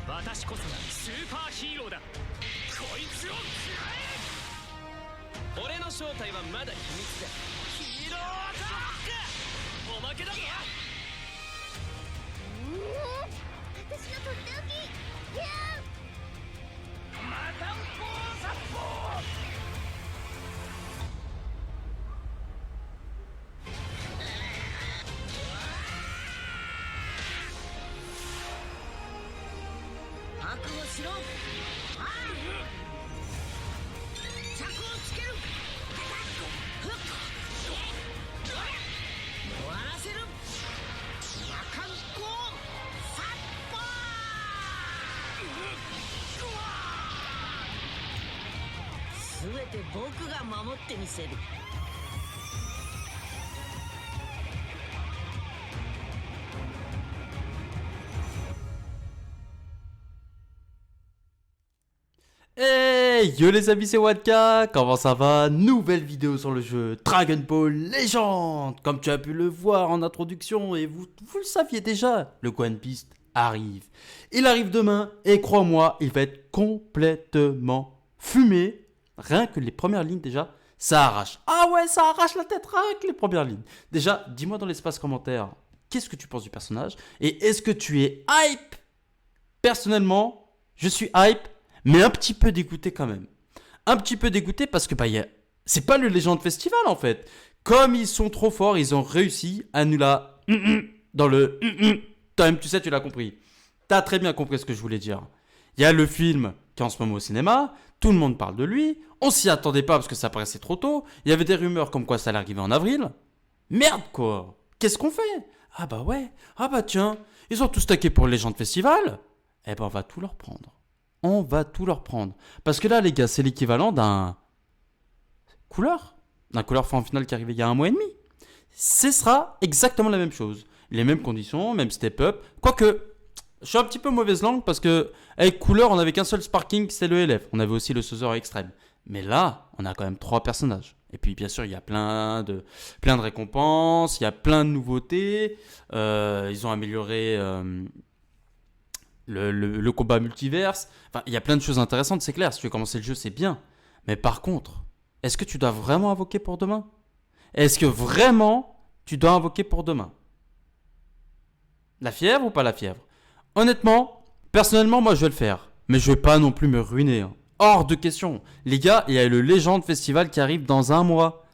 私こそがスーパーヒーローだ。こいつを食らえ。俺の正体はまだ秘密だ。ヒーローアタック。おまけだぞ。私のとっておき。またんこう殺法。覚悟しろ。着をつける。終わらせる。魔漢光殺法。すべて僕が守ってみせる。Hey yo les amis, c'est Watka, comment ça va? Nouvelle vidéo sur le jeu Dragon Ball Legend. Comme tu as pu le voir en introduction et vous le saviez déjà, le Gohan Beast arrive. Il arrive demain et crois-moi, il va être complètement fumé. Rien que les premières lignes déjà, ça arrache. Ah ouais, ça arrache la tête, rien que les premières lignes. Déjà, dis-moi dans l'espace commentaire, qu'est-ce que tu penses du personnage? Et est-ce que tu es hype? Personnellement, je suis hype. Mais un petit peu dégoûté quand même. Un petit peu dégoûté parce que c'est pas le Legend Festival en fait. Comme ils sont trop forts, ils ont réussi à nous la... Dans le... Toi-même, tu sais, tu l'as compris. T'as très bien compris ce que je voulais dire. Il y a le film qui est en ce moment au cinéma. Tout le monde parle de lui. On s'y attendait pas parce que ça paraissait trop tôt. Il y avait des rumeurs comme quoi ça allait arriver en avril. Merde quoi. Qu'est-ce qu'on fait? Ah bah ouais. Ah bah tiens. Ils ont tous stacké pour le Legend Festival. Eh ben on va tout leur prendre. On va tout leur prendre. Parce que là, les gars, c'est l'équivalent d'un couleur. D'un couleur fin final qui est arrivé il y a 1 mois et demi. Ce sera exactement la même chose. Les mêmes conditions, même step up. Quoique, je suis un petit peu mauvaise langue parce que avec couleur, on n'avait qu'un seul sparking, c'est le LF. On avait aussi le Sauzer extrême. Mais là, on a quand même 3 personnages. Et puis, bien sûr, il y a plein de récompenses. Il y a plein de nouveautés. Ils ont amélioré... Le combat multiverse, enfin, il y a plein de choses intéressantes, c'est clair. Si tu veux commencer le jeu, c'est bien. Mais par contre, est-ce que tu dois vraiment invoquer pour demain? Est-ce que vraiment tu dois invoquer pour demain? La fièvre ou pas la fièvre? Honnêtement, personnellement, moi je vais le faire. Mais je vais pas non plus me ruiner. Hors de question. Les gars, il y a le Legend Festival qui arrive dans 1 mois.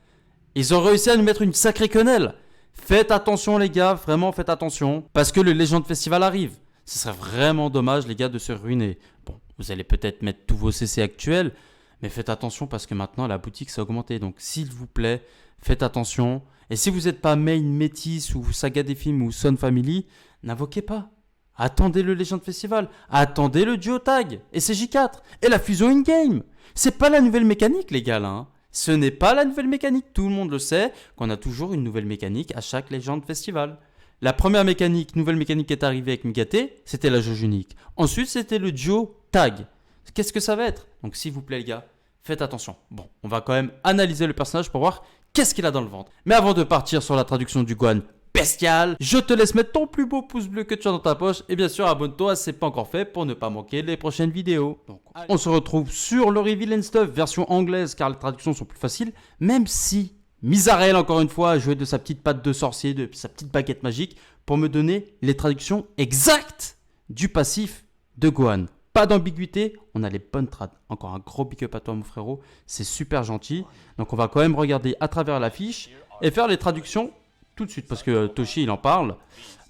Ils ont réussi à nous mettre une sacrée quenelle. Faites attention les gars, vraiment faites attention. Parce que le Legend Festival arrive. Ce serait vraiment dommage, les gars, de se ruiner. Bon, vous allez peut-être mettre tous vos CC actuels, mais faites attention parce que maintenant, la boutique s'est augmentée. Donc, s'il vous plaît, faites attention. Et si vous n'êtes pas main métis ou saga des films ou Son Family, n'invoquez pas. Attendez le Legend Festival. Attendez le duo tag et CJ4 et la fusion in-game. C'est pas la nouvelle mécanique, les gars, là. Hein. Ce n'est pas la nouvelle mécanique. Tout le monde le sait qu'on a toujours une nouvelle mécanique à chaque Legend Festival. La première nouvelle mécanique qui est arrivée avec Migate, c'était la jauge unique. Ensuite, c'était le duo tag. Qu'est-ce que ça va être? Donc, s'il vous plaît, les gars, faites attention. Bon, on va quand même analyser le personnage pour voir qu'est-ce qu'il a dans le ventre. Mais avant de partir sur la traduction du Gohan bestial, je te laisse mettre ton plus beau pouce bleu que tu as dans ta poche. Et bien sûr, abonne-toi si ce n'est pas encore fait pour ne pas manquer les prochaines vidéos. Donc, on se retrouve sur le Reveal and Stuff, version anglaise, car les traductions sont plus faciles, même si... Mizarel, encore une fois, a joué de sa petite patte de sorcier, de sa petite baguette magique, pour me donner les traductions exactes du passif de Gohan. Pas d'ambiguïté, on a les bonnes trades. Encore un gros big up à toi, mon frérot, c'est super gentil. Donc on va quand même regarder à travers la fiche et faire les traductions tout de suite, parce que Toshi, il en parle,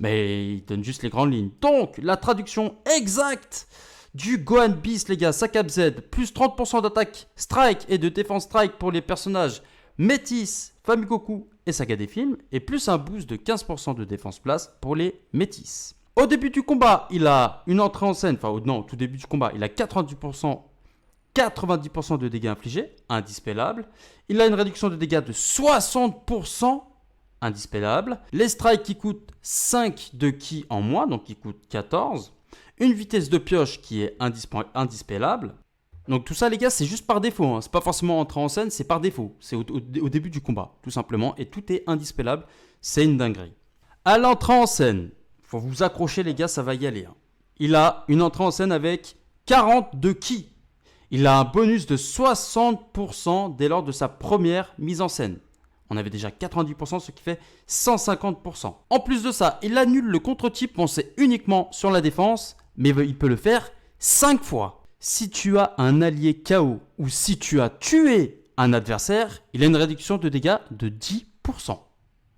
mais il donne juste les grandes lignes. Donc, la traduction exacte du Gohan Beast, les gars, Sakab Z, plus 30% d'attaque strike et de défense strike pour les personnages Métis, Famikoku et Saga des films, et plus un boost de 15% de défense place pour les Métis. Au début du combat, il a une entrée en scène, enfin non, au tout début du combat, il a 90% de dégâts infligés, indispellable. Il a une réduction de dégâts de 60%, indispellable. Les strikes qui coûtent 5 de ki en moins, donc qui coûtent 14. Une vitesse de pioche qui est indispellable. Donc tout ça les gars c'est juste par défaut, hein. C'est pas forcément entrer en scène, c'est par défaut. C'est au début du combat, tout simplement. Et tout est indispellable, c'est une dinguerie. À l'entrée en scène, faut vous accrocher les gars, ça va y aller. Hein. il a une entrée en scène avec 40 de ki. Il a un bonus de 60% dès lors de sa première mise en scène. On avait déjà 90%, ce qui fait 150%. En plus de ça, il annule le contre-type pensé uniquement sur la défense, mais il peut le faire 5 fois. Si tu as un allié KO ou si tu as tué un adversaire, il a une réduction de dégâts de 10%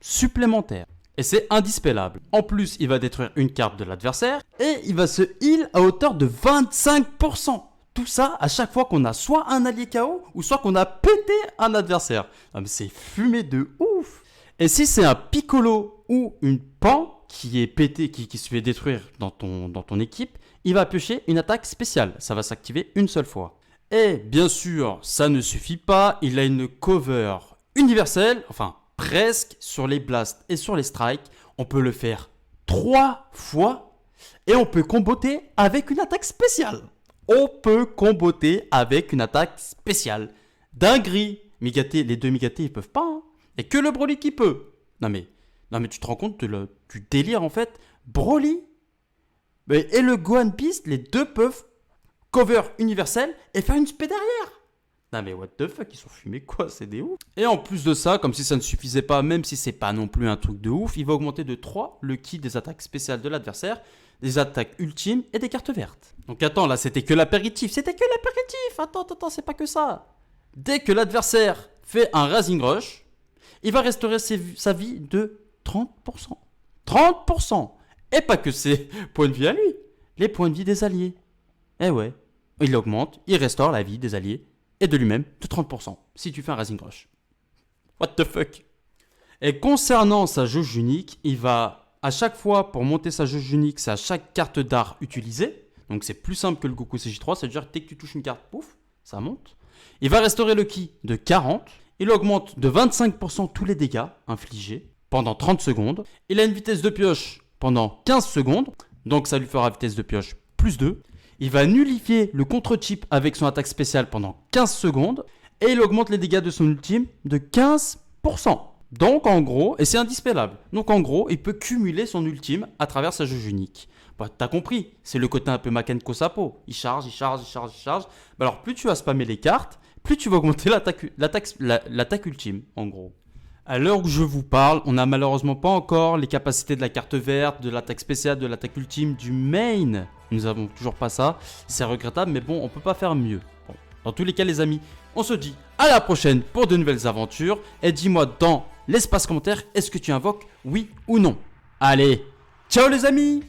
supplémentaire. Et c'est indispellable. En plus, il va détruire une carte de l'adversaire et il va se heal à hauteur de 25%. Tout ça à chaque fois qu'on a soit un allié KO ou soit qu'on a pété un adversaire. Ah, mais c'est fumé de ouf. Et si c'est un Piccolo ou une Pan qui est pété, qui se fait détruire dans ton équipe, il va piocher une attaque spéciale. Ça va s'activer une seule fois. Et bien sûr, ça ne suffit pas. Il a une cover universelle, enfin presque, sur les blasts et sur les strikes. On peut le faire 3 fois et on peut comboter avec une attaque spéciale. On peut comboter avec une attaque spéciale. Dinguerie. Migaté, les deux Migaté, ils peuvent pas. Hein. Et que le Broly qui peut. Non mais tu te rends compte du délire en fait. Broly et le Gohan Beast, les deux peuvent cover universel et faire une spé derrière. Non mais what the fuck, ils sont fumés quoi, c'est des ouf. Et en plus de ça, comme si ça ne suffisait pas, même si c'est pas non plus un truc de ouf, il va augmenter de 3 le ki des attaques spéciales de l'adversaire, des attaques ultimes et des cartes vertes. Donc attends, là c'était que l'apéritif, attends, c'est pas que ça. Dès que l'adversaire fait un Rising Rush, il va restaurer sa vie de 30%. 30%. Et pas que ses points de vie à lui, les points de vie des alliés. Eh ouais, il augmente, il restaure la vie des alliés et de lui-même de 30% si tu fais un Rising Rush. What the fuck. Et concernant sa jauge unique, il va à chaque fois pour monter sa jauge unique, c'est à chaque carte d'art utilisée. Donc c'est plus simple que le Goku CJ3, c'est-à-dire que dès que tu touches une carte, pouf, ça monte. Il va restaurer le ki de 40. Il augmente de 25% tous les dégâts infligés pendant 30 secondes. Il a une vitesse de pioche pendant 15 secondes. Donc ça lui fera vitesse de pioche plus 2. Il va nullifier le contre-type avec son attaque spéciale pendant 15 secondes. Et il augmente les dégâts de son ultime de 15%. Donc en gros, et c'est indispellable. Donc en gros, il peut cumuler son ultime à travers sa jauge unique. Bah, t'as compris, c'est le côté un peu Maken Kosapo. Il charge. Bah, alors plus tu vas spammer les cartes, plus tu vas augmenter l'attaque ultime, en gros. À l'heure où je vous parle, on n'a malheureusement pas encore les capacités de la carte verte, de l'attaque spéciale, de l'attaque ultime, du main. Nous n'avons toujours pas ça. C'est regrettable, mais bon, on peut pas faire mieux. Bon. Dans tous les cas, les amis, on se dit à la prochaine pour de nouvelles aventures. Et dis-moi dans l'espace commentaire, est-ce que tu invoques oui ou non? Allez, ciao les amis!